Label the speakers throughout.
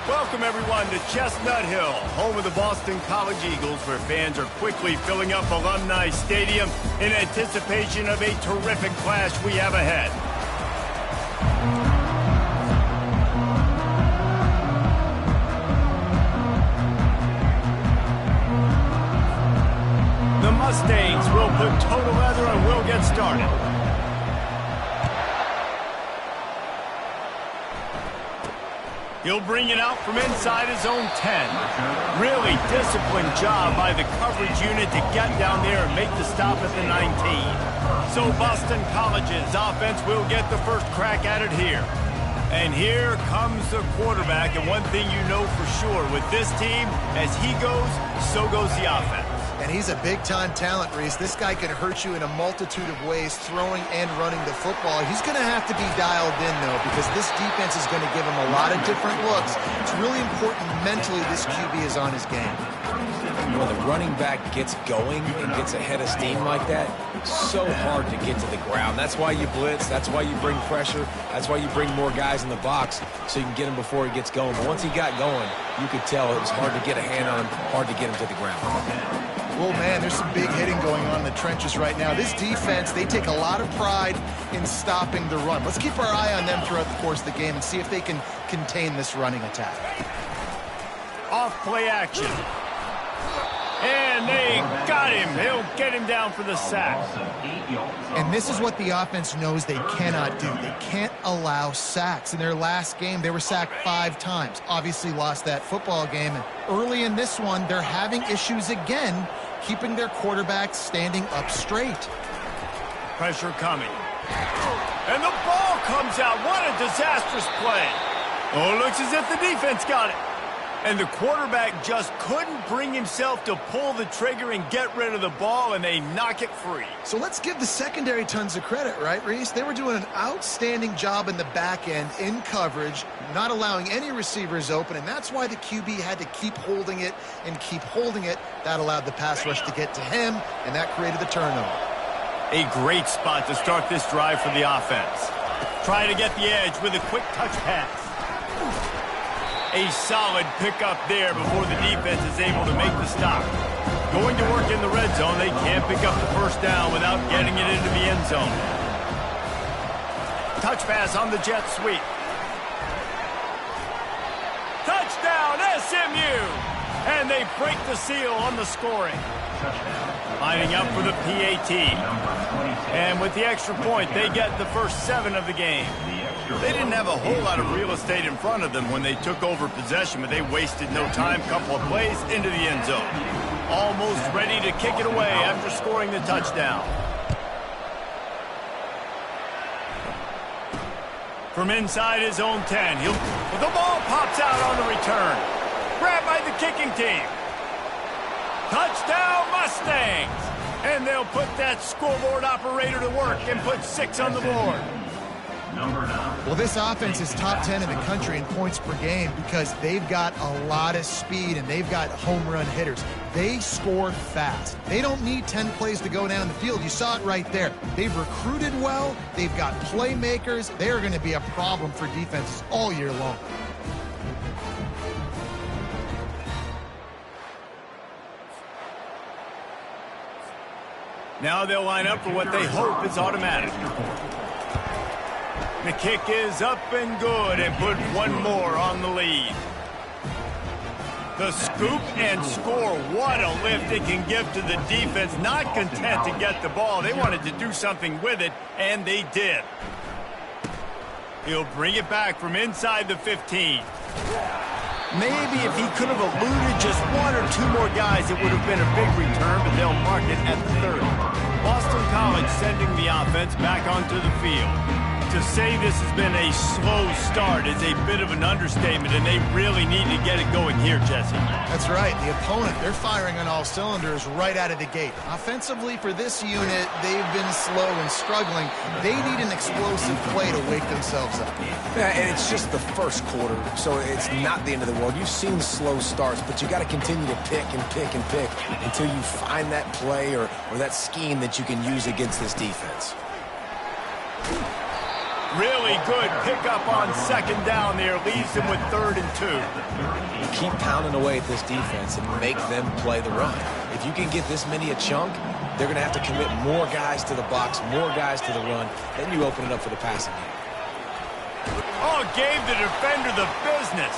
Speaker 1: Welcome, everyone, to Chestnut Hill, home of the Boston College Eagles, where fans are quickly filling up Alumni Stadium in anticipation of a terrific clash we have ahead. The Mustangs will put total leather and we'll get started. He'll bring it out from inside his own 10. Really disciplined job by the coverage unit to get down there and make the stop at the 19. So Boston College's offense will get the first crack at it here. And here comes the quarterback. And one thing you know for sure, with this team, as he goes, so goes the offense.
Speaker 2: And he's a big-time talent, Reese. This guy can hurt you in a multitude of ways, throwing and running the football. He's going to have to be dialed in, though, because this defense is going to give him a lot of different looks. It's really important mentally this QB is on his game.
Speaker 3: When the running back gets going and gets ahead of steam like that, so hard to get to the ground. That's why you blitz. That's why you bring pressure. That's why you bring more guys in the box so you can get him before he gets going. But once he got going, you could tell it was hard to get a hand on him, hard to get him to the ground.
Speaker 2: Oh, man, there's some big hitting going on in the trenches right now. This defense, they take a lot of pride in stopping the run. Let's keep our eye on them throughout the course of the game and see if they can contain this running attack.
Speaker 1: Off play action. And they got him. He'll get him down for the sack.
Speaker 2: And this is what the offense knows they cannot do. They can't allow sacks. In their last game, they were sacked 5 times. Obviously lost that football game. And early in this one, they're having issues again, keeping their quarterback standing up straight.
Speaker 1: Pressure coming. And the ball comes out. What a disastrous play. Oh, it looks as if the defense got it. And the quarterback just couldn't bring himself to pull the trigger and get rid of the ball, and they knock it free.
Speaker 2: So let's give the secondary tons of credit, right, Reese? They were doing an outstanding job in the back end, in coverage, not allowing any receivers open, and that's why the QB had to keep holding it and keep holding it. That allowed the pass rush to get to him, and that created the turnover.
Speaker 1: A great spot to start this drive for the offense. Try to get the edge with a quick touch pass. A solid pickup there before the defense is able to make the stop. Going to work in the red zone, they can't pick up the first down without getting it into the end zone. Touch pass on the jet sweep. Touchdown, SMU! And they break the seal on the scoring. Lining up for the PAT. And with the extra point, they get the first 7 of the game. They didn't have a whole lot of real estate in front of them when they took over possession, but they wasted no time. Couple of plays into the end zone. Almost ready to kick it away after scoring the touchdown. From inside his own 10, the ball pops out on the return. Grabbed by the kicking team. Touchdown Mustangs! And they'll put that scoreboard operator to work and put 6 on the board.
Speaker 2: Well, this offense is top 10 in the country in points per game because they've got a lot of speed and they've got home run hitters. They score fast. They don't need 10 plays to go down the field. You saw it right there. They've recruited well. They've got playmakers. They are going to be a problem for defenses all year long.
Speaker 1: Now they'll line up for what they hope is automatic. The kick is up and good and put 1 more on the lead. The scoop and score. What a lift it can give to the defense. Not content to get the ball. They wanted to do something with it, and they did. He'll bring it back from inside the 15. Maybe if he could have eluded just 1 or 2 more guys, it would have been a big return, but they'll mark it at the 30. Boston College sending the offense back onto the field. To say this has been a slow start is a bit of an understatement, and they really need to get it going here, Jesse.
Speaker 2: That's right. The opponent, they're firing on all cylinders right out of the gate. Offensively, for this unit, they've been slow and struggling. They need an explosive play to wake themselves up.
Speaker 3: Yeah, and it's just the first quarter, so it's not the end of the world. You've seen slow starts, but you got to continue to pick and pick and pick until you find that play or that scheme that you can use against this defense.
Speaker 1: Really good pickup on second down there. Leaves them with 3rd and 2.
Speaker 3: You keep pounding away at this defense and make them play the run. If you can get this many a chunk, they're going to have to commit more guys to the box, more guys to the run. Then you open it up for the passing game.
Speaker 1: Oh, gave the defender the business.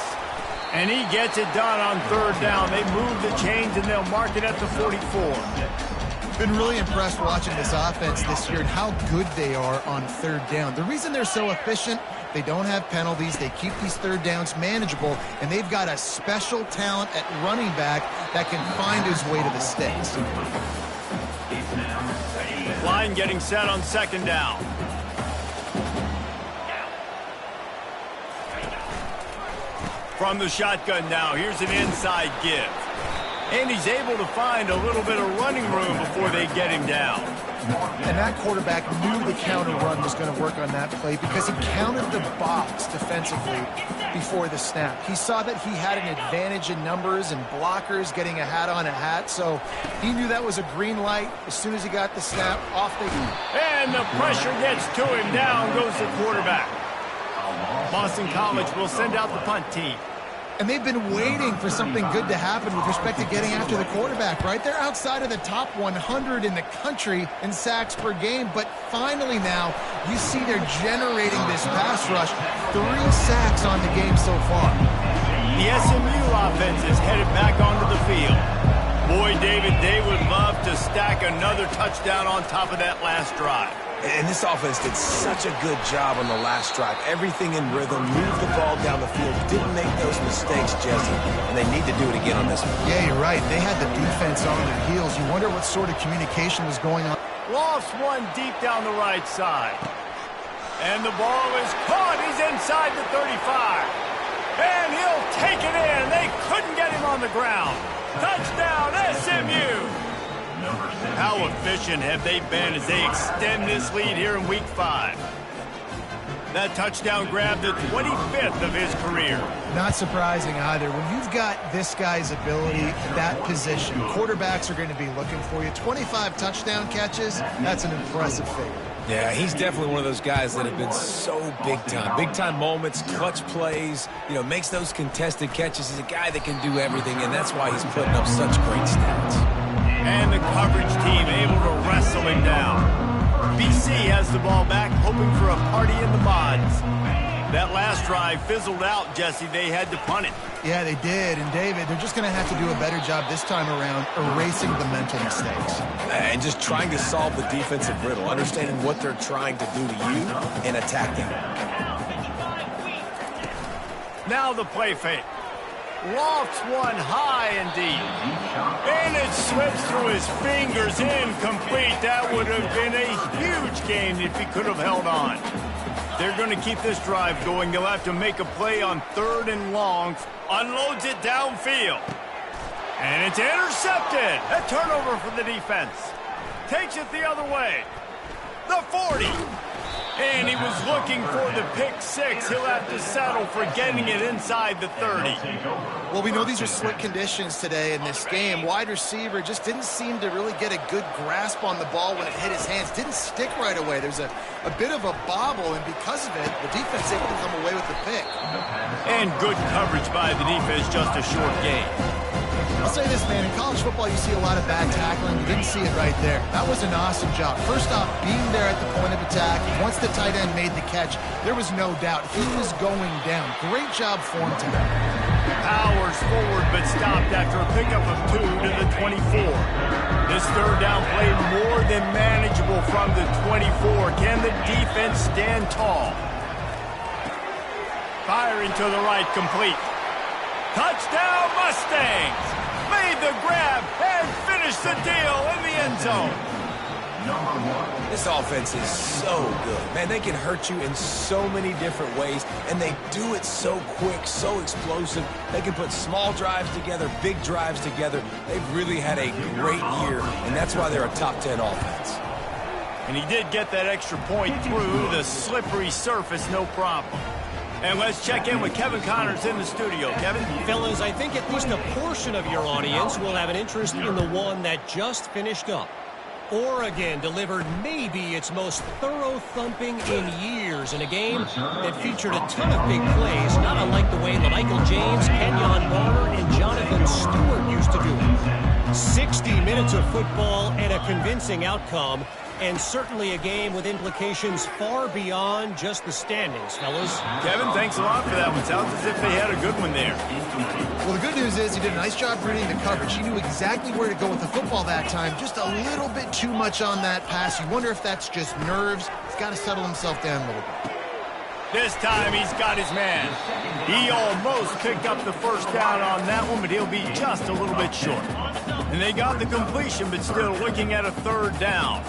Speaker 1: And he gets it done on 3rd down. They move the chains, and they'll mark it at the 44.
Speaker 2: Been really impressed watching this offense this year and how good they are on 3rd down. The reason they're so efficient, they don't have penalties. They keep these 3rd downs manageable, and they've got a special talent at running back that can find his way to the sticks.
Speaker 1: Line getting set on 2nd down. From the shotgun now, here's an inside give. And he's able to find a little bit of running room before they get him down.
Speaker 2: And that quarterback knew the counter run was going to work on that play because he counted the box defensively before the snap. He saw that he had an advantage in numbers and blockers getting a hat on a hat, so he knew that was a green light. As soon as he got the snap, off they go.
Speaker 1: And the pressure gets to him. Down goes the quarterback. Boston College will send out the punt team.
Speaker 2: And they've been waiting for something good to happen with respect to getting after the quarterback, right? They're outside of the top 100 in the country in sacks per game, but finally now you see they're generating this pass rush. 3 sacks on the game so far.
Speaker 1: The SMU offense is headed back onto the field. Boy, David, they would love to stack another touchdown on top of that last drive.
Speaker 3: And this offense did such a good job on the last drive. Everything in rhythm, moved the ball down the field, didn't make those mistakes, Jesse, and they need to do it again on this one.
Speaker 2: Yeah, you're right. They had the defense on their heels. You wonder what sort of communication was going on.
Speaker 1: Lost one deep down the right side. And the ball is caught. He's inside the 35. And he'll take it in. They couldn't get him on the ground. Touchdown, SMU! How efficient have they been as they extend this lead here in Week 5? That touchdown grabbed the 25th of his career.
Speaker 2: Not surprising either. When you've got this guy's ability at that position, quarterbacks are going to be looking for you. 25 touchdown catches, that's an impressive figure.
Speaker 3: Yeah, he's definitely one of those guys that have been so big time. Big time moments, clutch plays, makes those contested catches. He's a guy that can do everything, and that's why he's putting up such great stats.
Speaker 1: And the coverage team able to wrestle him down. BC has the ball back, hoping for a party in the mods. That last drive fizzled out, Jesse. They had to punt it.
Speaker 2: Yeah, they did. And, David, they're just going to have to do a better job this time around erasing the mental mistakes.
Speaker 3: And just trying to solve the defensive riddle, understanding what they're trying to do to you and attacking.
Speaker 1: Now the play fake. Lofts one high and deep. And it slips through his fingers, incomplete. That would have been a huge gain if he could have held on. They're going to keep this drive going. They'll have to make a play on 3rd and long. Unloads it downfield. And it's intercepted. A turnover for the defense. Takes it the other way. The 40. And he was looking for the pick 6. He'll have to settle for getting it inside the 30.
Speaker 2: Well, we know these are slick conditions today in this game. Wide receiver just didn't seem to really get a good grasp on the ball when it hit his hands. Didn't stick right away. There's a bit of a bobble, and because of it, the defense able to come away with the pick.
Speaker 1: And good coverage by the defense, just a short gain.
Speaker 2: I'll say this, man. In college football, you see a lot of bad tackling. You didn't see it right there. That was an awesome job. First off, being there at the point of attack. Once the tight end made the catch, there was no doubt he was going down. Great job for him today.
Speaker 1: Powers forward, but stopped after a pickup of 2 to the 24. This 3rd down play more than manageable from the 24. Can the defense stand tall? Firing to the right, complete. Touchdown, Mustangs! Made the grab and finished the deal in the end zone.
Speaker 3: This offense is so good. Man, they can hurt you in so many different ways, and they do it so quick, so explosive. They can put small drives together, big drives together. They've really had a great year, and that's why they're a top 10 offense.
Speaker 1: And he did get that extra point through the slippery surface, no problem. And let's check in with Kevin Connors in the studio. Kevin?
Speaker 4: Fellas, I think at least a portion of your audience will have an interest in the one that just finished up. Oregon delivered maybe its most thorough thumping in years in a game that featured a ton of big plays, not unlike the way that Michael James, Kenyon Barner, and Jonathan Stewart used to do it. 60 minutes of football and a convincing outcome, and certainly a game with implications far beyond just the standings, fellas.
Speaker 1: Kevin, thanks a lot for that one. Sounds as if they had a good one there.
Speaker 2: Well, the good news is he did a nice job reading the coverage. He knew exactly where to go with the football that time. Just a little bit too much on that pass. You wonder if that's just nerves. He's got to settle himself down a little bit.
Speaker 1: This time he's got his man. He almost picked up the first down on that one, but he'll be just a little bit short. And they got the completion, but still looking at a third down.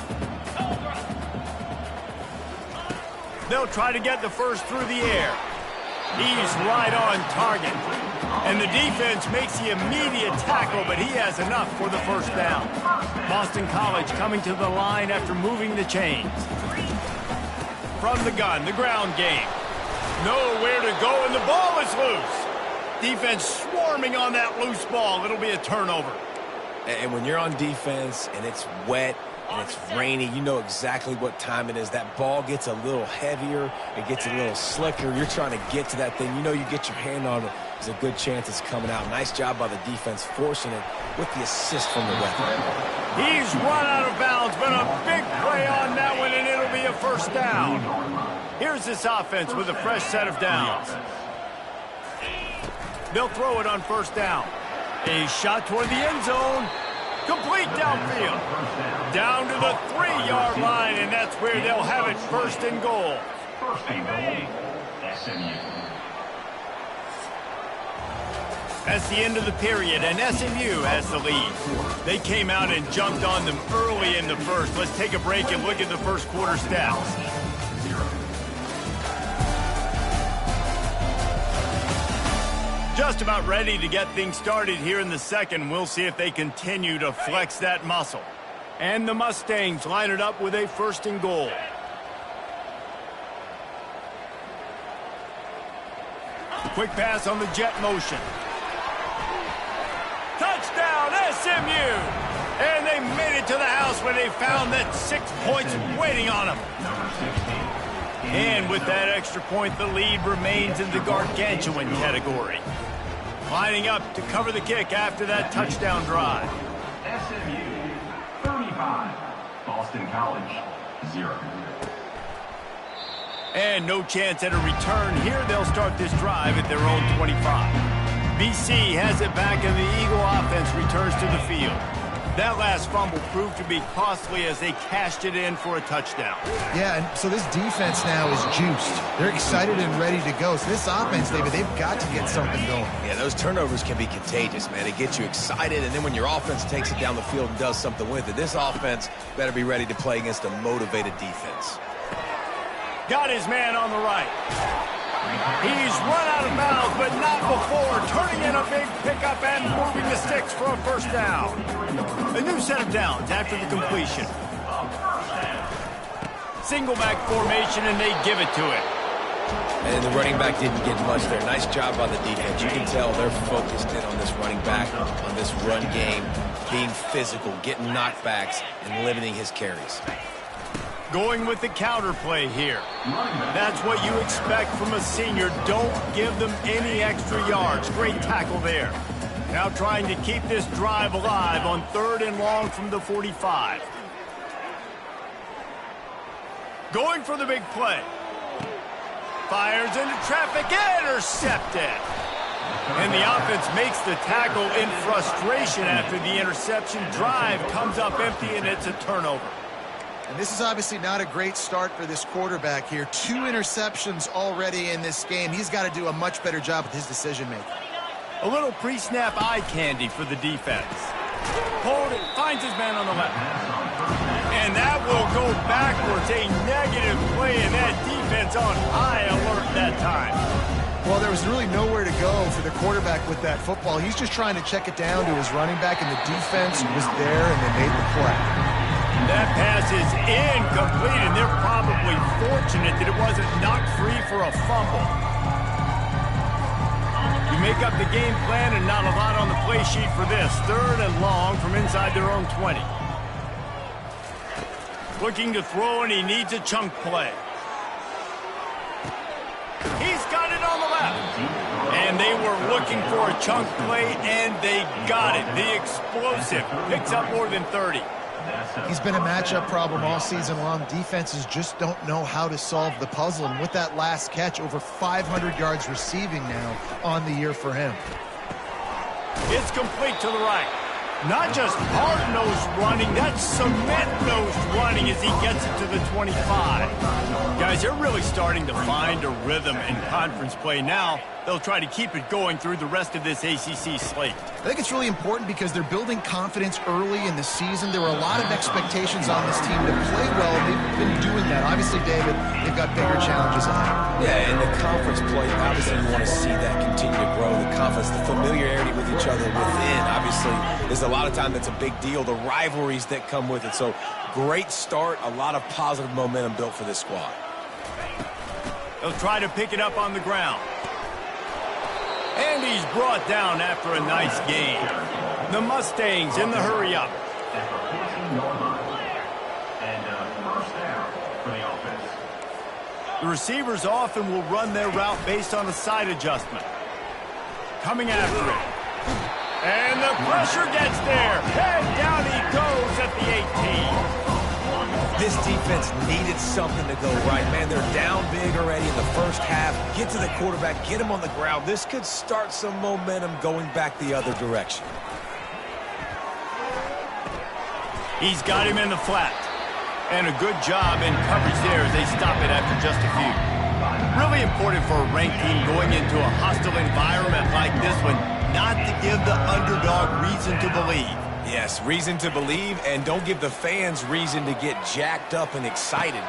Speaker 1: They'll try to get the first through the air. He's right on target. And the defense makes the immediate tackle, but he has enough for the first down. Boston College coming to the line after moving the chains. From the gun, the ground game. Nowhere to go, and the ball is loose. Defense swarming on that loose ball. It'll be a turnover.
Speaker 3: And when you're on defense and it's wet and it's rainy, you know exactly what time it is. That ball gets a little heavier. It gets a little slicker. You're trying to get to that thing. You know you get your hand on it. There's a good chance it's coming out. Nice job by the defense forcing it with the assist from the ref.
Speaker 1: He's run out of bounds, but a big play on that one, and it'll be a first down. Here's this offense with a fresh set of downs. They'll throw it on first down. A shot toward the end zone. Complete downfield. Down to the 3-yard line, and that's where they'll have it first and goal.
Speaker 5: First and goal, SMU.
Speaker 1: That's the end of the period, and SMU has the lead. They came out and jumped on them early in the first. Let's take a break and look at the first quarter stats. Just about ready to get things started here in the second. We'll see if they continue to flex that muscle. And the Mustangs line it up with a first and goal. Quick pass on the jet motion. Touchdown, SMU! And they made it to the house when they found that 6 points waiting on them. And with that extra point, the lead remains in the gargantuan category. Lining up to cover the kick after that touchdown drive.
Speaker 5: SMU 35, Boston College 0.
Speaker 1: And no chance at a return here. They'll start this drive at their own 25. BC has it back, and the Eagle offense returns to the field. That last fumble proved to be costly as they cashed it in for a touchdown.
Speaker 2: Yeah, and so this defense now is juiced. They're excited and ready to go. So this offense, David, they've got to get something going.
Speaker 3: Yeah, those turnovers can be contagious, man. It gets you excited, and then when your offense takes it down the field and does something with it, this offense better be ready to play against a motivated defense.
Speaker 1: Got his man on the right. He's run out of bounds, but not before turning in a big pickup and moving the sticks for a first down. A new set of downs after the completion. Single back formation, and they give it to it.
Speaker 3: And the running back didn't get much there. Nice job by the defense. You can tell they're focused in on this running back, on this run game, being physical, getting knockbacks, and limiting his carries.
Speaker 1: Going with the counter play here. That's what you expect from a senior. Don't give them any extra yards. Great tackle there. Now trying to keep this drive alive on 3rd and long from the 45. Going for the big play. Fires into traffic, intercepted. And the offense makes the tackle in frustration after the interception. Drive comes up empty, and it's a turnover.
Speaker 2: And this is obviously not a great start for this quarterback here. 2 interceptions already in this game. He's got to do a much better job with his decision-making.
Speaker 1: A little pre-snap eye candy for the defense. Hold it, finds his man on the left. And that will go backwards. A negative play, and that defense on high alert that time.
Speaker 2: Well, there was really nowhere to go for the quarterback with that football. He's just trying to check it down to his running back, and the defense was there, and they made the play.
Speaker 1: That pass is incomplete, and they're probably fortunate that it wasn't knocked free for a fumble. You make up the game plan, and not a lot on the play sheet for this. 3rd and long from inside their own 20. Looking to throw, and he needs a chunk play. He's got it on the left. And they were looking for a chunk play, and they got it. The explosive picks up more than 30.
Speaker 2: He's been a matchup problem all season long. Defenses just don't know how to solve the puzzle. And with that last catch, over 500 yards receiving now on the year for him.
Speaker 1: It's complete to the right. Not just hard-nosed running, that's cement-nosed running as he gets it to the 25. Guys, they're really starting to find a rhythm in conference play now. They'll try to keep it going through the rest of this ACC slate.
Speaker 2: I think it's really important because they're building confidence early in the season. There were a lot of expectations on this team to play well, and they've been doing that. Obviously, David, they've got bigger challenges ahead.
Speaker 3: Yeah, in the conference play, obviously you want to see that continue to grow. The confidence, the familiarity with each other within, obviously, is a lot of time that's a big deal. The rivalries that come with it. So, great start, a lot of positive momentum built for this squad.
Speaker 1: They'll try to pick it up on the ground. And he's brought down after a nice gain. The Mustangs in the hurry-up.
Speaker 5: And first down for the offense.
Speaker 1: The receivers often will run their route based on a side adjustment. Coming after it. And the pressure gets there. And down he goes at the 18.
Speaker 3: This defense needed something to go right. Man, they're down big already in the first half. Get to the quarterback, get him on the ground. This could start some momentum going back the other direction.
Speaker 1: He's got him in the flat. And a good job in coverage there as they stop it after just a few. Really important for a ranked team going into a hostile environment like this one, not to give the underdog reason to believe.
Speaker 3: Yes, reason to believe, and don't give the fans reason to get jacked up and excited.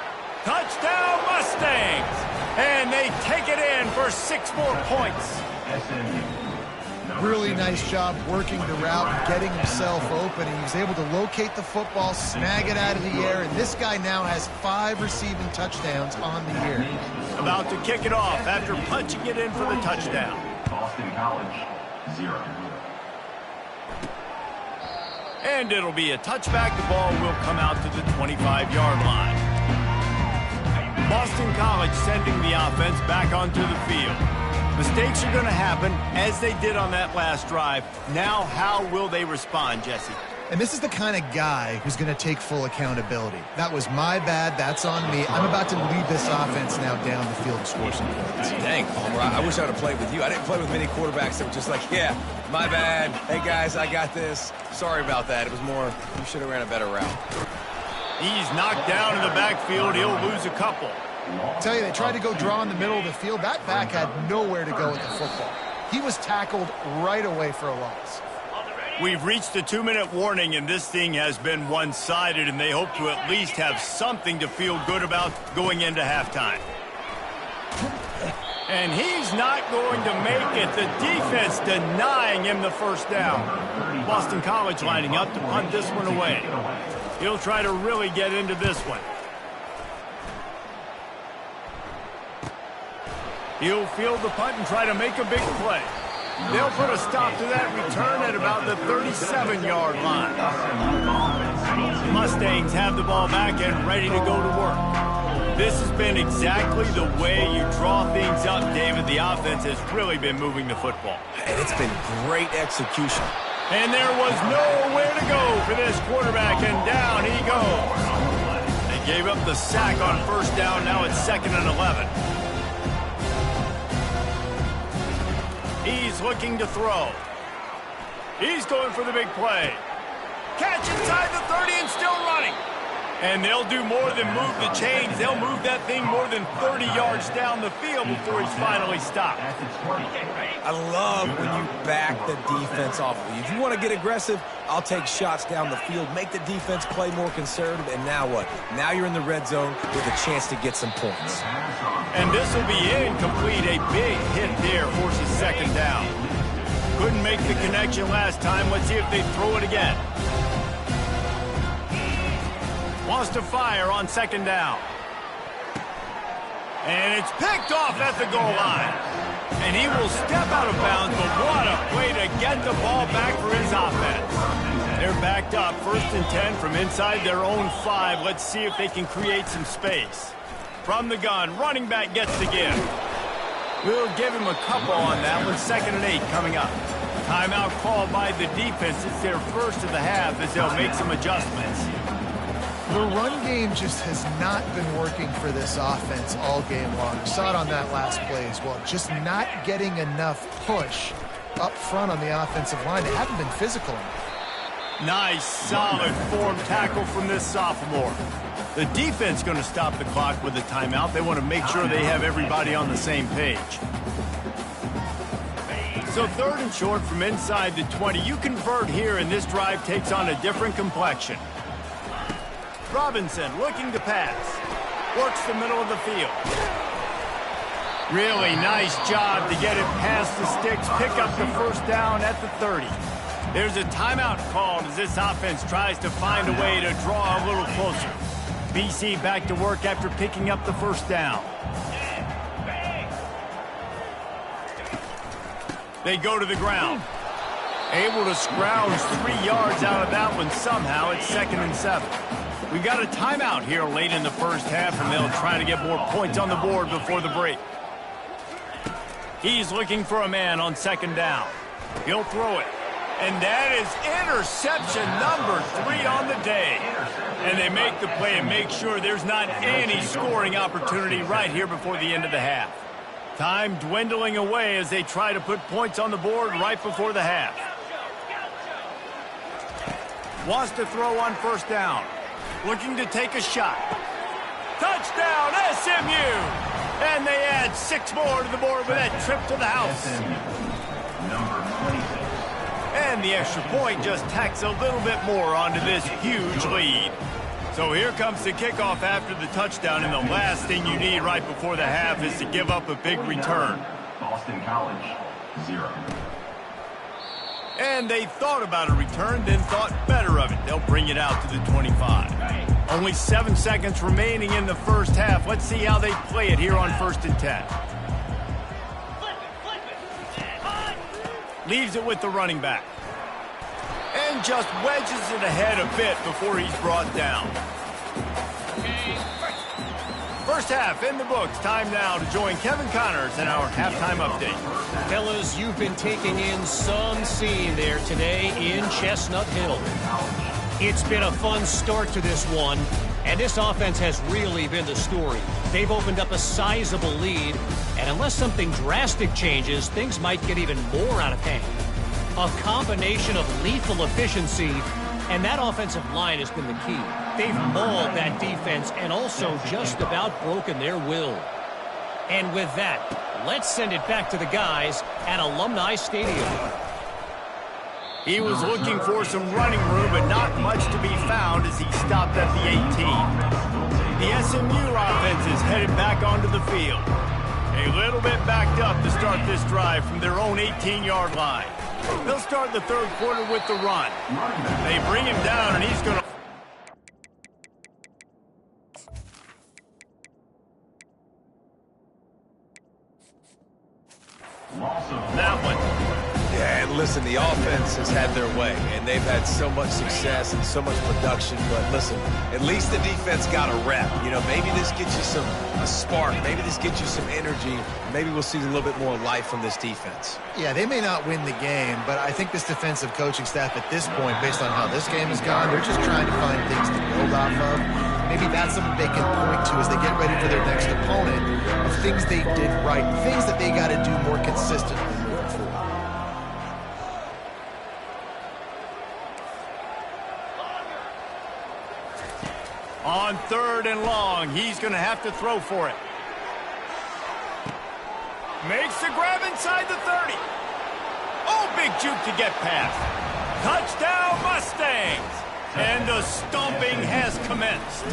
Speaker 1: Touchdown Mustangs! And they take it in for 6 more points.
Speaker 2: Really nice job working the route and getting himself open. And he was able to locate the football, snag it out of the air, and this guy now has 5 receiving touchdowns on the year.
Speaker 1: About to kick it off after punching it in for the touchdown.
Speaker 5: Boston College, 0.
Speaker 1: And it'll be a touchback. The ball will come out to the 25-yard line. Boston College sending the offense back onto the field. Mistakes are going to happen, as they did on that last drive. Now, how will they respond, Jesse?
Speaker 2: And this is the kind of guy who's going to take full accountability. That was my bad. That's on me. I'm about to lead this offense now down the field and score some points.
Speaker 3: Dang, Palmer, I wish I would have played with you. I didn't play with many quarterbacks that were just like, yeah, my bad. Hey, guys, I got this. Sorry about that. It was more, you should have ran a better route.
Speaker 1: He's knocked down in the backfield. He'll lose a couple.
Speaker 2: I tell you, they tried to go draw in the middle of the field. That back had nowhere to go with the football. He was tackled right away for a loss.
Speaker 1: We've reached the 2-minute warning, and this thing has been one-sided, and they hope to at least have something to feel good about going into halftime. And he's not going to make it. The defense denying him the first down. Boston College lining up to punt this one away. He'll try to really get into this one. He'll field the punt and try to make a big play. They'll put a stop to that return at about the 37-yard line. Mustangs have the ball back and ready to go to work. This has been exactly the way you draw things up, David. The offense has really been moving the football.
Speaker 3: And it's been great execution.
Speaker 1: And there was nowhere to go for this quarterback, and down he goes. They gave up the sack on first down. Now it's 2nd and 11. He's looking to throw. He's going for the big play. Catch inside the 30 and still running. And they'll do more than move the chains. They'll move that thing more than 30 yards down the field before he's finally stopped.
Speaker 3: I love when you back the defense off of you. If you want to get aggressive, I'll take shots down the field, make the defense play more conservative, and now what? Now you're in the red zone with a chance to get some points.
Speaker 1: And this will be incomplete. A big hit there forces 2nd down. Couldn't make the connection last time. Let's see if they throw it again. Wants to fire on 2nd down. And it's picked off at the goal line. And he will step out of bounds, but what a way to get the ball back for his offense. They're backed up, 1st and 10 from inside their own 5. Let's see if they can create some space. From the gun, running back gets the give. We'll give him a couple on that one. 2nd and 8 coming up. Timeout called by the defense. It's their first of the half as they'll make some adjustments.
Speaker 2: The run game just has not been working for this offense all game long. You saw it on that last play as well. Just not getting enough push up front on the offensive line. They haven't been physical enough.
Speaker 1: Nice, solid form tackle from this sophomore. The defense going to stop the clock with a timeout. They want to make sure they have everybody on the same page. So 3rd and short from inside the 20. You convert here, and this drive takes on a different complexion. Robinson looking to pass. Works the middle of the field. Really nice job to get it past the sticks. Pick up the 1st down at the 30. There's a timeout called as this offense tries to find a way to draw a little closer. BC back to work after picking up the 1st down. They go to the ground. Able to scrounge 3 yards out of that one somehow. It's 2nd and 7. We've got a timeout here late in the 1st half, and they'll try to get more points on the board before the break. He's looking for a man on 2nd down. He'll throw it. And that is interception number 3 on the day. And they make the play and make sure there's not any scoring opportunity right here before the end of the half. Time dwindling away as they try to put points on the board right before the half. Wants to throw on 1st down. Looking to take a shot. Touchdown, SMU! And they add 6 more to the board with that trip to the house.
Speaker 5: Number 26.
Speaker 1: And the extra point just tacks a little bit more onto this huge lead. So here comes the kickoff after the touchdown, and the last thing you need right before the half is to give up a big return.
Speaker 5: Boston College, 0.
Speaker 1: And they thought about a return, then thought better of it. They'll bring it out to the 25. Only 7 seconds remaining in the 1st half. Let's see how they play it here on 1st and 10. Leaves it with the running back. And just wedges it ahead a bit before he's brought down. 1st half in the books. Time now to join Kevin Connors in our halftime update.
Speaker 4: Fellas, you've been taking in some scene there today in Chestnut Hill. It's been a fun start to this one, and this offense has really been the story. They've opened up a sizable lead, and unless something drastic changes, things might get even more out of hand. A combination of lethal efficiency, and that offensive line has been the key. They've mauled that defense and also just about broken their will. And with that, let's send it back to the guys at Alumni Stadium.
Speaker 1: He was looking for some running room, but not much to be found as he stopped at the 18. The SMU offense is headed back onto the field. A little bit backed up to start this drive from their own 18-yard line. They'll start the 3rd quarter with the run. They bring him down, and he's going to... That one.
Speaker 3: Yeah, and listen, the offense has had their way, and they've had so much success and so much production. But listen, at least the defense got a rep. You know, maybe this gets you a spark. Maybe this gets you some energy. Maybe we'll see a little bit more life from this defense.
Speaker 2: Yeah, they may not win the game, but I think this defensive coaching staff at this point, based on how this game has gone, they're just trying to find things to build off of. Maybe that's something they can point to as they get ready for their next opponent of things they did right, things that they got to do more consistently moving forward.
Speaker 1: On 3rd and long, he's going to have to throw for it. Makes the grab inside the 30. Oh, big juke to get past. Touchdown, Mustangs! And the stomping has commenced.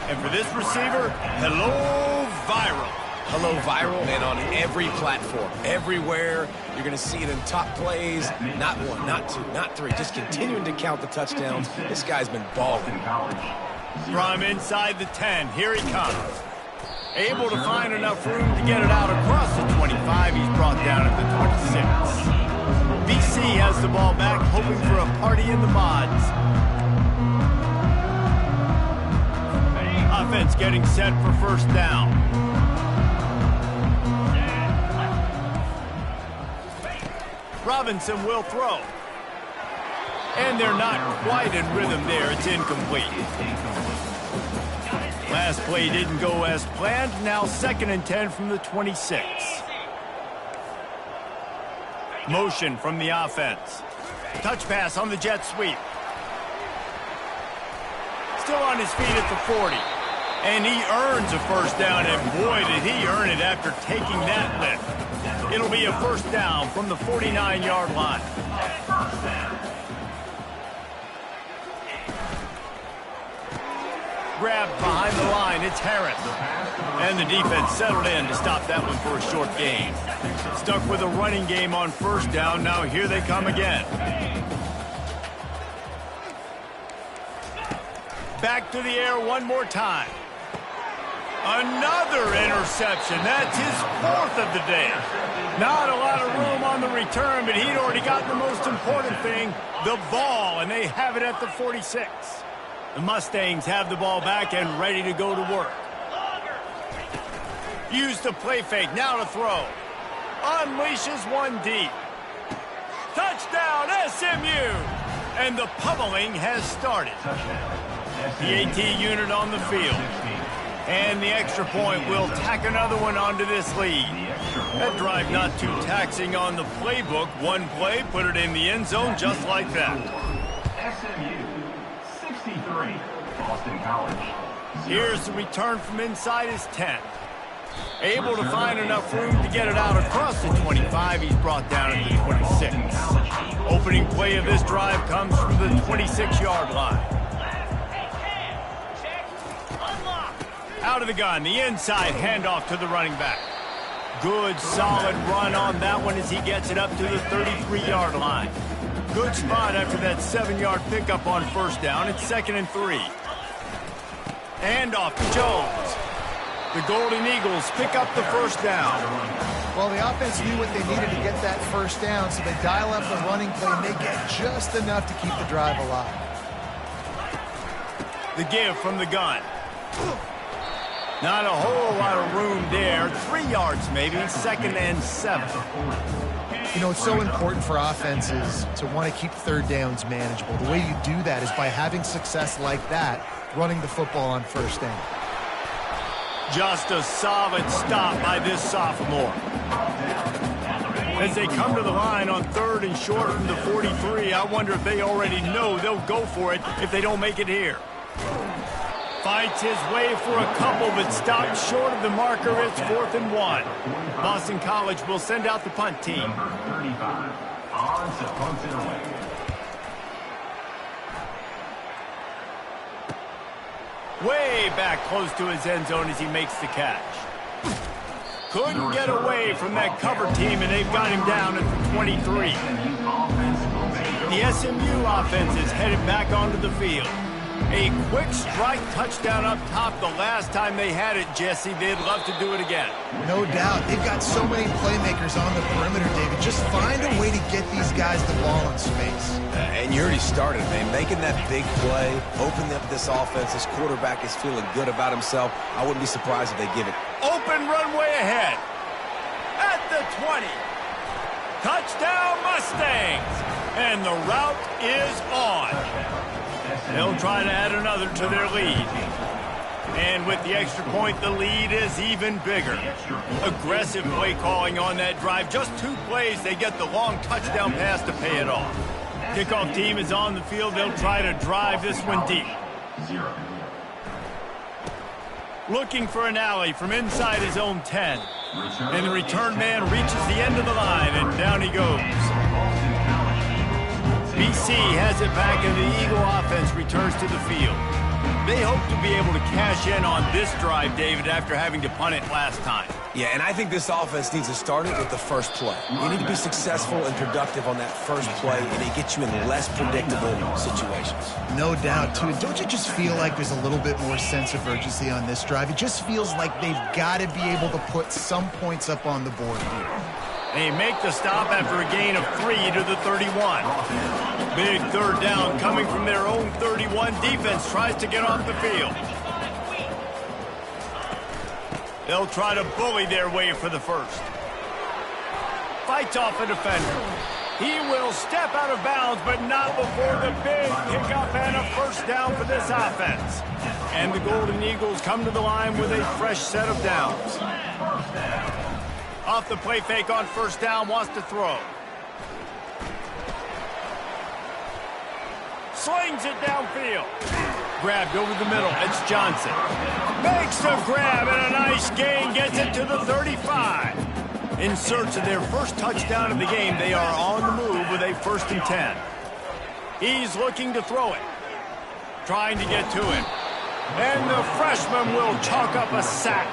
Speaker 1: And for this receiver, hello, Viral.
Speaker 3: Hello, Viral, and on every platform, everywhere. You're going to see it in top plays. Not 1, not 2, not 3. Just continuing to count the touchdowns. This guy's been balling.
Speaker 1: From inside the 10, here he comes. Able to find enough room to get it out across the 25. He's brought down at the 26. BC has the ball back, hoping for a party in the mods. Offense getting set for first down. Robinson will throw. And they're not quite in rhythm there. It's incomplete. Last play didn't go as planned. Now 2nd and 10 from the 26. Motion from the offense. Touch pass on the jet sweep. Still on his feet at the 40. And he earns a first down, and boy, did he earn it after taking that lift. It'll be a first down from the 49-yard line. Grabbed behind the line, it's Harris. And the defense settled in to stop that one for a short gain. Stuck with a running game on first down, now here they come again. Back to the air one more time. Another interception. That's his 4th of the day. Not a lot of room on the return, but he'd already got the most important thing, the ball, and they have it at the 46. The Mustangs have the ball back and ready to go to work. Use the play fake, now to throw. Unleashes one deep. Touchdown, SMU! And the pummeling has started. The AT unit on the field. And the extra point will tack another one onto this lead. That drive not too taxing on the playbook. One play, put it in the end zone just like that.
Speaker 5: SMU 63, Boston College 0.
Speaker 1: Here's the return from inside his 10. Able to find enough room to get it out across the 25. He's brought down at the 26. Opening play of this drive comes from the 26-yard line. Out of the gun, the inside handoff to the running back. Good, solid run on that one as he gets it up to the 33-yard line. Good spot after that 7-yard pickup on first down. It's 2nd and 3. Handoff to Jones. The Golden Eagles pick up the first down.
Speaker 2: Well, the offense knew what they needed to get that first down, so they dial up the running play, and they get just enough to keep the drive alive.
Speaker 1: The give from the gun. Not a whole lot of room there. 3 yards maybe, 2nd and 7.
Speaker 2: You know, it's so important for offenses to want to keep third downs manageable. The way you do that is by having success like that, running the football on first down.
Speaker 1: Just a solid stop by this sophomore. As they come to the line on 3rd and short from the 43, I wonder if they already know they'll go for it if they don't make it here. Fights his way for a couple, but stops short of the marker. It's 4th and 1. Boston College will send out the punt team.
Speaker 5: Number 35, on to punt it away.
Speaker 1: Way back close to his end zone as he makes the catch. Couldn't get away from that cover team, and they've got him down at the 23. The SMU offense is headed back onto the field. A quick strike touchdown up top the last time they had it, Jesse. They'd love to do it again.
Speaker 2: No doubt. They've got so many playmakers on the perimeter, David. Just find a way to get these guys the ball in space.
Speaker 3: And you already started, man. Making that big play, opening up this offense. This quarterback is feeling good about himself. I wouldn't be surprised if they give it.
Speaker 1: Open runway ahead. At the 20. Touchdown Mustangs. And the route is on. They'll try to add another to their lead. And with the extra point, the lead is even bigger. Aggressive play calling on that drive. Just 2 plays, they get the long touchdown pass to pay it off. Kickoff team is on the field. They'll try to drive this one deep. Looking for an alley from inside his own 10. And the return man reaches the end of the line, and down he goes. BC has it back, and the Eagle offense returns to the field. They hope to be able to cash in on this drive, David, after having to punt it last time.
Speaker 3: Yeah, and I think this offense needs to start it with the first play. You need to be successful and productive on that first play, and it gets you in less predictable situations.
Speaker 2: No doubt, too. Don't you just feel like there's a little bit more sense of urgency on this drive? It just feels like they've got to be able to put some points up on the board here.
Speaker 1: They make the stop after a gain of 3 to the 31. Big third down coming from their own 31. Defense tries to get off the field. They'll try to bully their way for the first. Fights off a defender. He will step out of bounds, but not before the big pickup and a first down for this offense. And the Golden Eagles come to the line with a fresh set of downs. Off the play fake on first down, wants to throw. Slings it downfield. Grabbed over the middle. It's Johnson. Makes the grab and a nice gain. Gets it to the 35. In search of their first touchdown of the game, they are on the move with a 1st and 10. He's looking to throw it. Trying to get to him. And the freshman will chalk up a sack.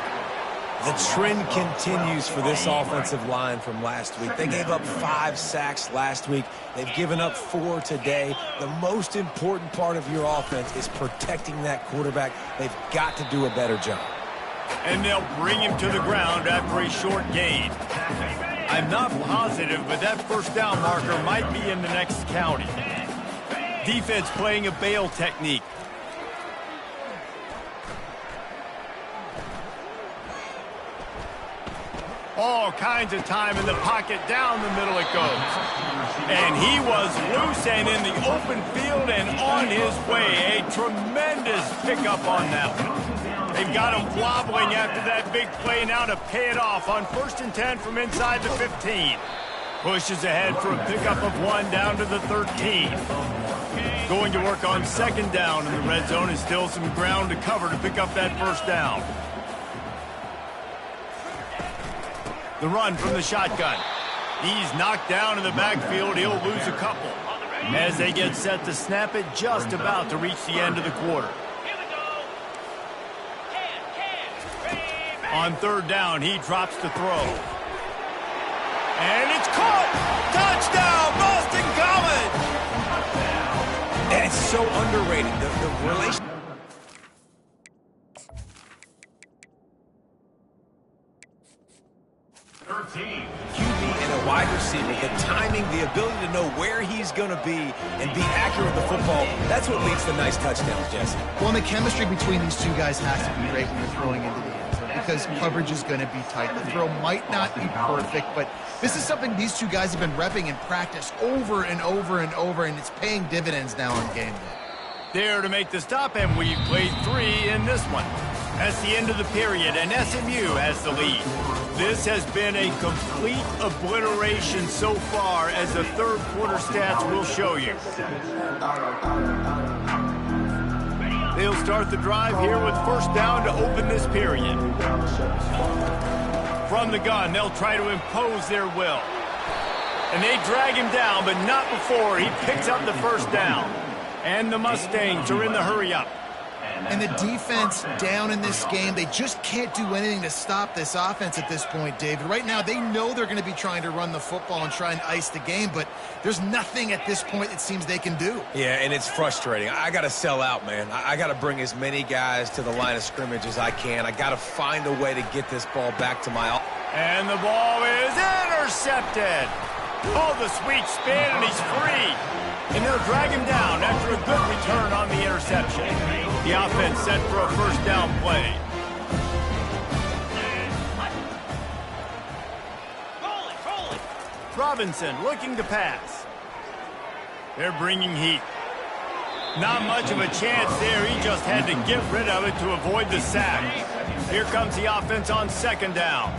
Speaker 3: The trend continues for this offensive line from last week. They gave up 5 sacks last week. They've given up 4 today. The most important part of your offense is protecting that quarterback. They've got to do a better job.
Speaker 1: And they'll bring him to the ground after a short gain. I'm not positive, but that first down marker might be in the next county. Defense playing a bail technique. All kinds of time in the pocket, down the middle it goes. And he was loose and in the open field and on his way. A tremendous pickup on that one. They've got him wobbling after that big play now to pay it off on 1st and 10 from inside the 15. Pushes ahead for a pickup of 1 down to the 13. Going to work on 2nd down in the red zone and still some ground to cover to pick up that first down. The run from the shotgun. He's knocked down in the backfield. He'll lose a couple. As they get set to snap it, just about to reach the end of the quarter. On 3rd down, he drops to throw. And it's caught! Touchdown, Boston College!
Speaker 3: And it's so underrated. The relation. QB and a wide receiver, the timing, the ability to know where he's going to be and be accurate with the football, that's what leads to nice touchdowns, Jesse.
Speaker 2: Well, and the chemistry between these two guys has to be great when you're throwing into the end zone because coverage is going to be tight. The throw might not be perfect, but this is something these two guys have been repping in practice over and over and over, and it's paying dividends now on game day.
Speaker 1: There to make the stop, and we've played 3 in this one. That's the end of the period, and SMU has the lead. This has been a complete obliteration so far, as the 3rd quarter stats will show you. They'll start the drive here with 1st down to open this period. From the gun, they'll try to impose their will. And they drag him down, but not before he picks up the 1st down. And the Mustangs are in the hurry-up.
Speaker 2: And the defense down in this game, they just can't do anything to stop this offense at this point, David. Right now, they know they're going to be trying to run the football and try and ice the game, but there's nothing at this point it seems they can do.
Speaker 3: Yeah, and it's frustrating. I got to sell out, man. I got to bring as many guys to the line of scrimmage as I can. I got to find a way to get this ball back to my...
Speaker 1: And the ball is intercepted. Oh, the sweet spin, and he's free. And they'll drag him down after a good return on the interception. The offense set for a 1st down play. Robinson looking to pass. They're bringing heat. Not much of a chance there. He just had to get rid of it to avoid the sack. Here comes the offense on 2nd down.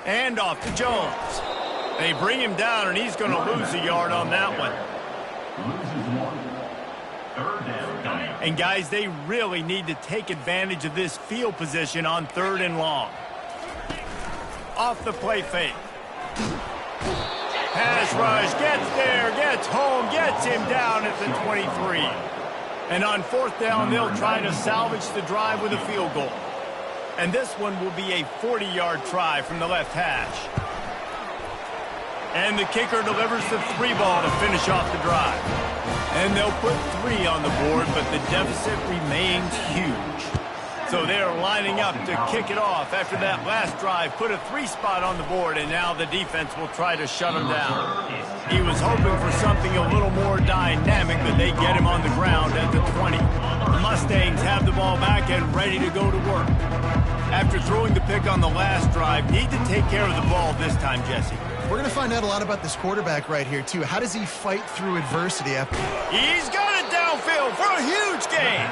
Speaker 1: And off to Jones. They bring him down, and he's going to lose a yard on that one. And, guys, they really need to take advantage of this field position on 3rd and long. Off the play fake. Pass rush, gets there, gets home, gets him down at the 23. And on 4th down, they'll try to salvage the drive with a field goal. And this one will be a 40-yard try from the left hash. And the kicker delivers the 3 ball to finish off the drive. And they'll put 3 on the board, but the deficit remains huge. So they're lining up to kick it off after that last drive. Put a 3 spot on the board, and now the defense will try to shut him down. He was hoping for something a little more dynamic, but they get him on the ground at the 20. The Mustangs have the ball back and ready to go to work. After throwing the pick on the last drive, need to take care of the ball this time, Jesse.
Speaker 2: We're going to find out a lot about this quarterback right here, too. How does he fight through adversity after?
Speaker 1: He's got it downfield for a huge gain.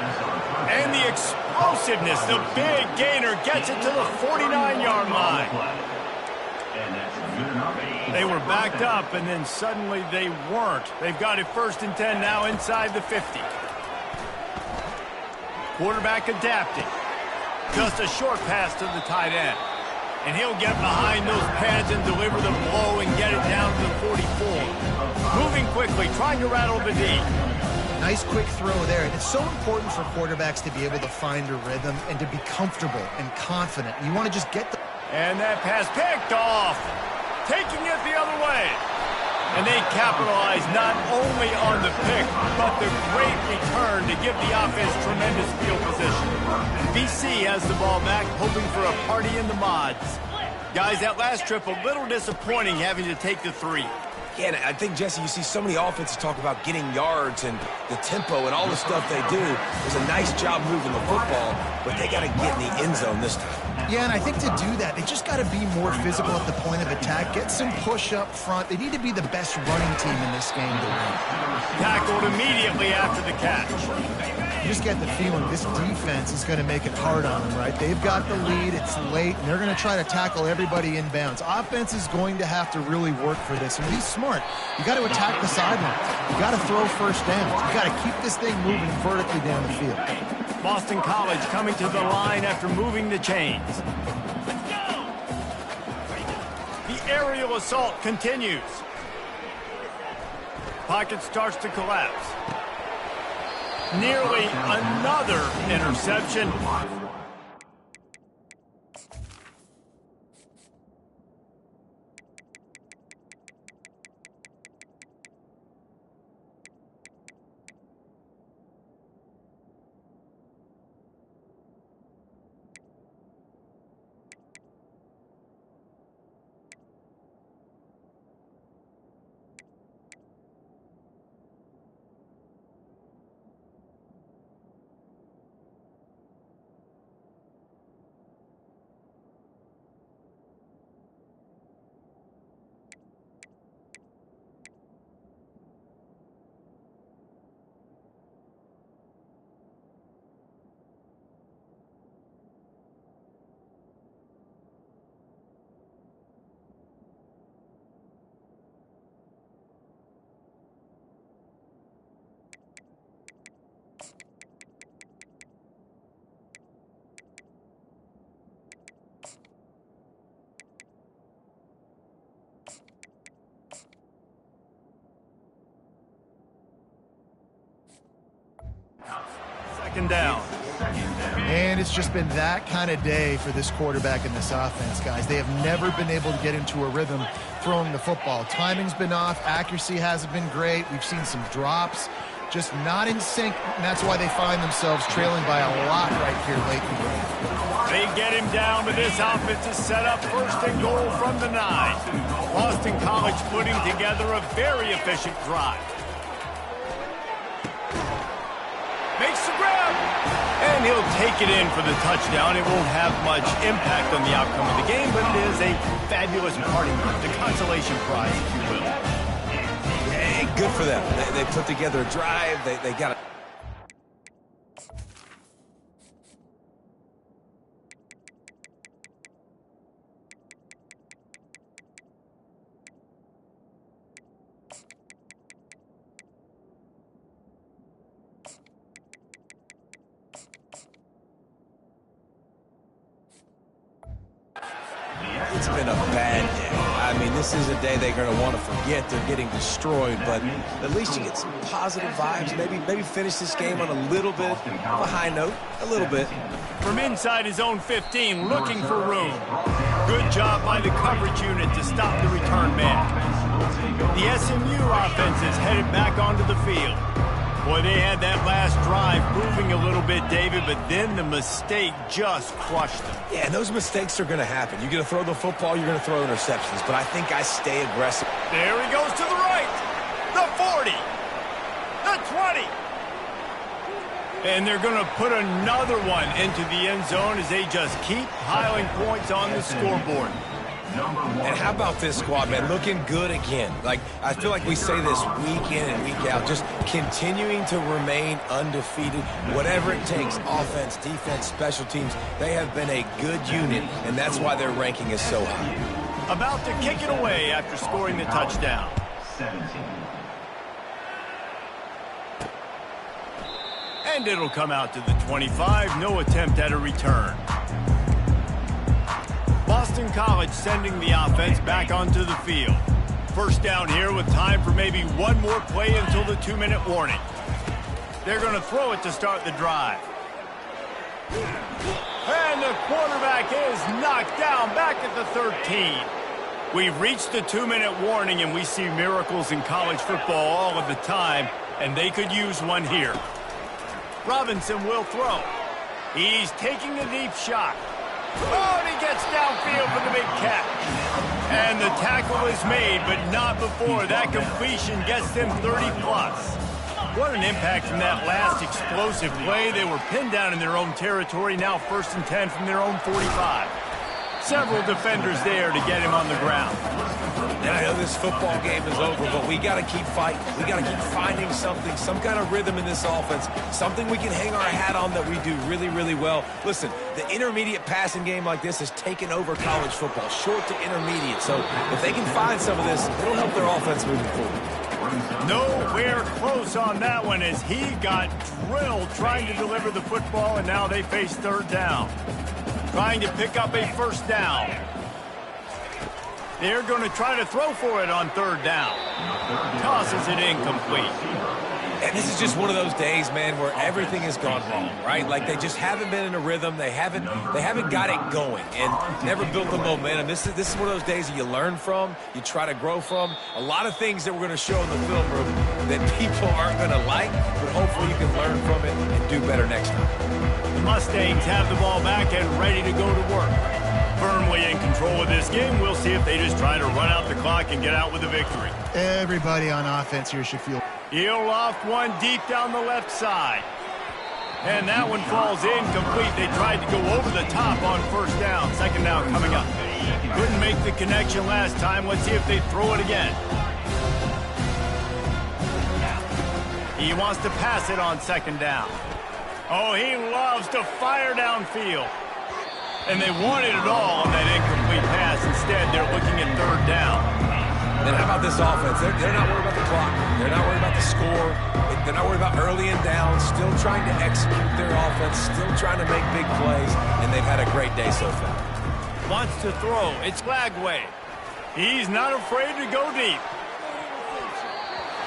Speaker 1: And the explosiveness, the big gainer gets it to the 49-yard line. They were backed up, and then suddenly they weren't. They've got it 1st and 10 now inside the 50. Quarterback adapting. Just a short pass to the tight end. And he'll get behind those pads and deliver the blow and get it down to the 44. Moving quickly, trying to rattle the D.
Speaker 2: Nice quick throw there. And it's so important for quarterbacks to be able to find a rhythm and to be comfortable and confident. You want to just get the...
Speaker 1: And that pass picked off. Taking it the other way. And they capitalize not only on the pick, but the great return to give the offense tremendous field position. BC has the ball back, hoping for a party in the mods. Guys, that last trip, a little disappointing having to take the 3.
Speaker 3: Yeah, and I think, Jesse, you see so many offenses talk about getting yards and the tempo and all the stuff they do. It was a nice job moving the football, but they got to get in the end zone this time.
Speaker 2: Yeah, and I think to do that, they just got to be more physical at the point of attack, get some push up front. They need to be the best running team in this game to win.
Speaker 1: Tackled immediately after the catch.
Speaker 2: You just get the feeling this defense is going to make it hard on them, right? They've got the lead, it's late, and they're going to try to tackle everybody inbounds. Offense is going to have to really work for this, and be smart. You got to attack the sidelines. You got to throw first downs. You got to keep this thing moving vertically down the field.
Speaker 1: Boston College coming to the line after moving the chains. The aerial assault continues. Pocket starts to collapse. Nearly another interception. Second down.
Speaker 2: And it's just been that kind of day for this quarterback and this offense, guys. They have never been able to get into a rhythm throwing the football. Timing's been off. Accuracy hasn't been great. We've seen some drops. Just not in sync, and that's why they find themselves trailing by a lot right here late in the game.
Speaker 1: They get him down, but this offense is set up 1st and goal from the 9. Boston College putting together a very efficient drive. Makes the grab, and he'll take it in for the touchdown. It won't have much impact on the outcome of the game, but it is a fabulous parting gift, a consolation prize, if you will.
Speaker 3: Hey, good for them. They put together a drive. They got it. It's been a bad day. I mean, this is a day they're going to want to forget. They're getting destroyed, but at least you get some positive vibes. Maybe finish this game on a little bit of a high note, a little bit.
Speaker 1: From inside his own 15, looking for room. Good job by the coverage unit to stop the return man. The SMU offense is headed back onto the field. Boy, they had that last drive moving a little bit, David, but then the mistake just crushed them.
Speaker 3: Yeah, and those mistakes are going to happen. You're going to throw the football, you're going to throw interceptions, but I think I stay aggressive.
Speaker 1: There he goes to the right. The 40. The 20. And they're going to put another one into the end zone as they just keep piling points on the scoreboard.
Speaker 3: And how about this squad, man? Looking good again. Like, I feel like we say this week in and week out, just continuing to remain undefeated, whatever it takes, offense, defense, special teams. They have been a good unit, and that's why their ranking is so high.
Speaker 1: About to kick it away after scoring the touchdown.
Speaker 5: 17.
Speaker 1: And it'll come out to the 25. No attempt at a return. Boston College sending the offense back onto the field. First down here with time for maybe one more play until the 2-minute warning. They're going to throw it to start the drive. And the quarterback is knocked down back at the 13. We've reached the 2-minute warning, and we see miracles in college football all of the time, and they could use one here. Robinson will throw. He's taking a deep shot. Oh, and he gets downfield for the big catch. And the tackle is made, but not before that completion gets them 30+. What an impact from that last explosive play. They were pinned down in their own territory, now 1st and 10 from their own 45. Several defenders there to get him on the ground.
Speaker 3: And I know this football game is over, but we got to keep fighting. We got to keep finding something, some kind of rhythm in this offense, something we can hang our hat on that we do really, really well. Listen, the intermediate passing game like this has taken over college football, short to intermediate. So if they can find some of this, it'll help their offense moving forward.
Speaker 1: Nowhere close on that one as he got drilled trying to deliver the football, and now they face 3rd down. Trying to pick up a first down. They're going to try to throw for it on 3rd down. Tosses it incomplete.
Speaker 3: And this is just one of those days, man, where everything has gone wrong, right? Like they just haven't been in a rhythm. They haven't got it going and never built the momentum. This is one of those days that you learn from, you try to grow from. A lot of things that we're going to show in the film room that people aren't going to like, but hopefully you can learn from it and do better next time.
Speaker 1: The Mustangs have the ball back and ready to go to work. Firmly in control of this game. We'll see if they just try to run out the clock and get out with a victory.
Speaker 2: Everybody on offense here should feel.
Speaker 1: He'll loft one deep down the left side. And that one falls incomplete. They tried to go over the top on 1st down. 2nd down coming up. Couldn't make the connection last time. Let's see if they throw it again. He wants to pass it on 2nd down. Oh, he loves to fire downfield. And they wanted it all on that incomplete pass. Instead, they're looking at 3rd down.
Speaker 3: And how about this offense? They're not worried about the clock. They're not worried about the score. They're not worried about early and down. Still trying to execute their offense. Still trying to make big plays. And they've had a great day so far.
Speaker 1: Wants to throw. It's Lagway. He's not afraid to go deep.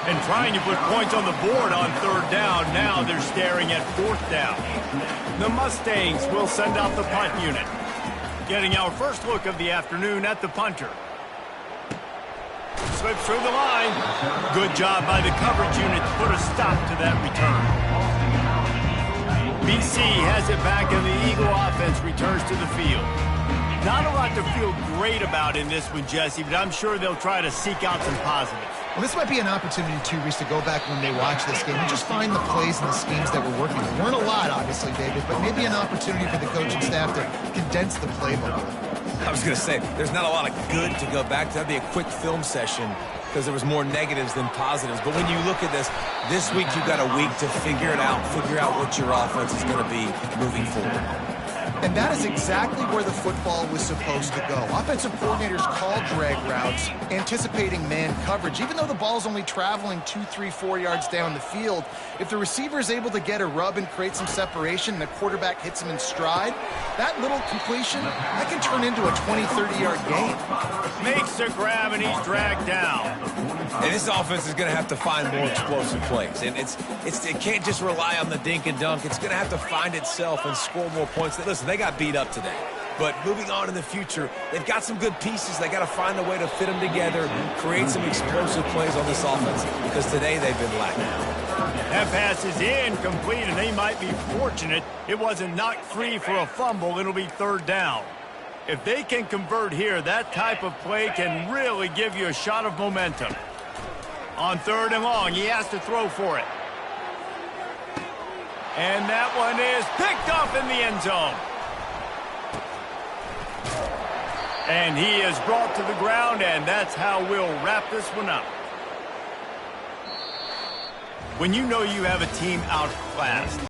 Speaker 1: And trying to put points on the board on 3rd down. Now they're staring at 4th down. The Mustangs will send out the punt unit. Getting our first look of the afternoon at the punter. Slips through the line. Good job by the coverage unit to put a stop to that return. BC has it back and the Eagle offense returns to the field. Not a lot to feel great about in this one, Jesse, but I'm sure they'll try to seek out some positives.
Speaker 2: Well, this might be an opportunity, too, Reese, to go back when they watch this game and just find the plays and the schemes that were working. There weren't a lot, obviously, David, but maybe an opportunity for the coaching staff to condense the playbook.
Speaker 3: I was going to say, there's not a lot of good to go back to. That'd be a quick film session because there was more negatives than positives. But when you look at this week you've got a week to figure it out, figure out what your offense is going to be moving forward.
Speaker 2: And that is exactly where the football was supposed to go. Offensive coordinators call drag routes, anticipating man coverage. Even though the ball's only traveling 2, 3, 4 yards down the field, if the receiver is able to get a rub and create some separation and the quarterback hits him in stride, that little completion, that can turn into a 20, 30-yard gain.
Speaker 1: Makes the grab and he's dragged down.
Speaker 3: And this offense is going to have to find more explosive plays. And it can't just rely on the dink and dunk. It's going to have to find itself and score more points. Listen, they got beat up today. But moving on in the future, they've got some good pieces. They got to find a way to fit them together, create some explosive plays on this offense because today they've been lacking.
Speaker 1: That pass is incomplete, and they might be fortunate it wasn't knocked free for a fumble. It'll be third down. If they can convert here, that type of play can really give you a shot of momentum. On third and long, he has to throw for it. And that one is picked off in the end zone. And he is brought to the ground, and that's how we'll wrap this one up. When you know you have a team outclassed,